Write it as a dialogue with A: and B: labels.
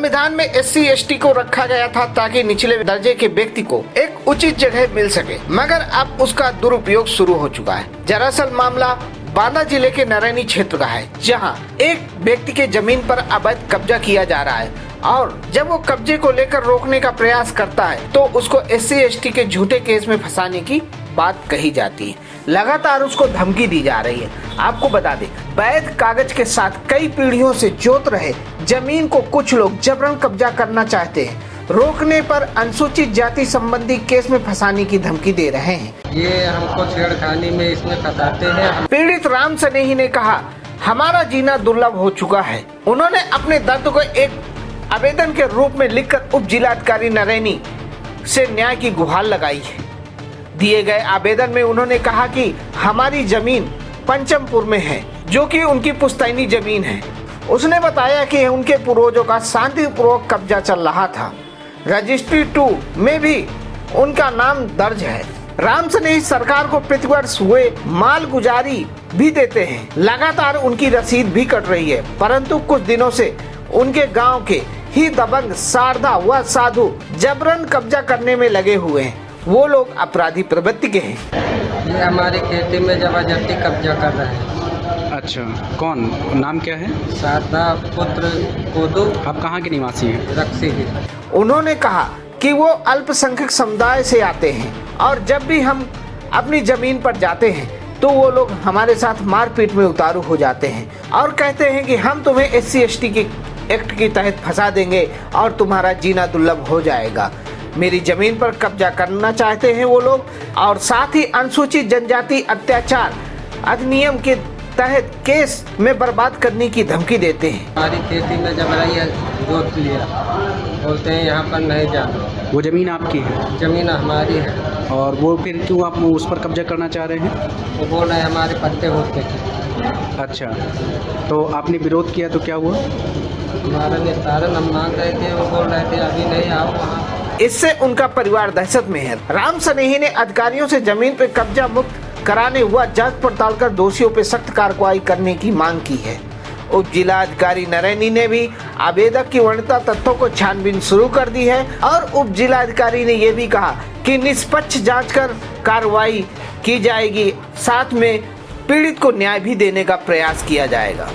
A: संविधान में SC ST को रखा गया था ताकि निचले दर्जे के व्यक्ति को एक उचित जगह मिल सके, मगर अब उसका दुरुपयोग शुरू हो चुका है। दरअसल मामला बांदा जिले के नरैनी क्षेत्र का है, जहां एक व्यक्ति के जमीन पर अवैध कब्जा किया जा रहा है और जब वो कब्जे को लेकर रोकने का प्रयास करता है तो उसको SC ST के झूठे केस में फंसाने की बात कही जाती है। लगातार उसको धमकी दी जा रही है। आपको बता दें, वैध कागज के साथ कई पीढ़ियों से जोत रहे जमीन को कुछ लोग जबरन कब्जा करना चाहते हैं। रोकने पर अनुसूचित जाति संबंधी केस में फंसाने की धमकी दे रहे हैं।
B: ये हमको छेड़खानी में इसमें फंसाते हैं।
A: पीड़ित राम सनेही ने कहा, हमारा जीना दुर्लभ हो चुका है। उन्होंने अपने दर्द को एक आवेदन के रूप में लिखकर उप जिलाधिकारी नरैनी से न्याय की गुहार लगाई है। दिए गए आवेदन में उन्होंने कहा कि हमारी जमीन पंचमपुर में है, जो कि उनकी पुश्तैनी जमीन है। उसने बताया कि उनके पूर्वजों का शांतिपूर्वक कब्जा चल रहा था। रजिस्ट्री 2 में भी उनका नाम दर्ज है। राम सनेही सरकार को प्रतिवर्ष हुए माल गुजारी भी देते हैं। लगातार उनकी रसीद भी कट रही है, परंतु कुछ दिनों से उनके गांव के ही दबंग शारदा व साधु जबरन कब्जा करने में लगे हुए हैं। वो लोग अपराधी प्रवृत्ति के हैं।
B: ये हमारी खेती में जबरदस्ती कब्जा कर रहे हैं।
C: अच्छा, कौन? नाम क्या है?
B: शारदा पुत्र कोदू।
C: आप कहाँ के निवासी हैं?
B: रक्सी की।
A: उन्होंने कहा कि वो अल्पसंख्यक समुदाय से आते हैं और जब भी हम अपनी जमीन पर जाते हैं तो वो लोग हमारे साथ मारपीट में उतारू हो जाते हैं और कहते हैं कि हम तुम्हें SC ST के एक्ट के तहत फंसा देंगे और तुम्हारा जीना दुर्लभ हो जाएगा। मेरी जमीन पर कब्जा करना चाहते हैं वो लोग और साथ ही अनुसूचित जनजाति अत्याचार अधिनियम के तहत केस में बर्बाद करने की धमकी देते हैं।
B: हमारी खेती में जबरन जोत लिया, बोलते हैं यहाँ पर नहीं जाना।
C: वो ज़मीन आपकी है?
B: जमीन हमारी है। और
C: वो फिर क्यों आप उस पर कब्जा करना चाह रहे हैं?
B: वो बोल रहे हैं हमारे पट्टे होते थे।
C: अच्छा, तो आपने विरोध किया तो क्या हुआ?
B: हमारा निस्तारण हम मांग रहे थे, वो बोल रहे थे अभी नहीं आओ वहाँ।
A: इससे उनका परिवार दहशत में है। राम सनेही ने अधिकारियों से जमीन पर कब्जा मुक्त कराने हुआ जांच पड़ताल कर दोषियों पर सख्त कार्रवाई करने की मांग की है। उप जिलाधिकारी नरैनी ने भी आवेदक की वरीयता तथ्यों को छानबीन शुरू कर दी है और उप जिलाधिकारी ने यह भी कहा कि निष्पक्ष जांच कर कार्रवाई की जाएगी, साथ में पीड़ित को न्याय भी देने का प्रयास किया जाएगा।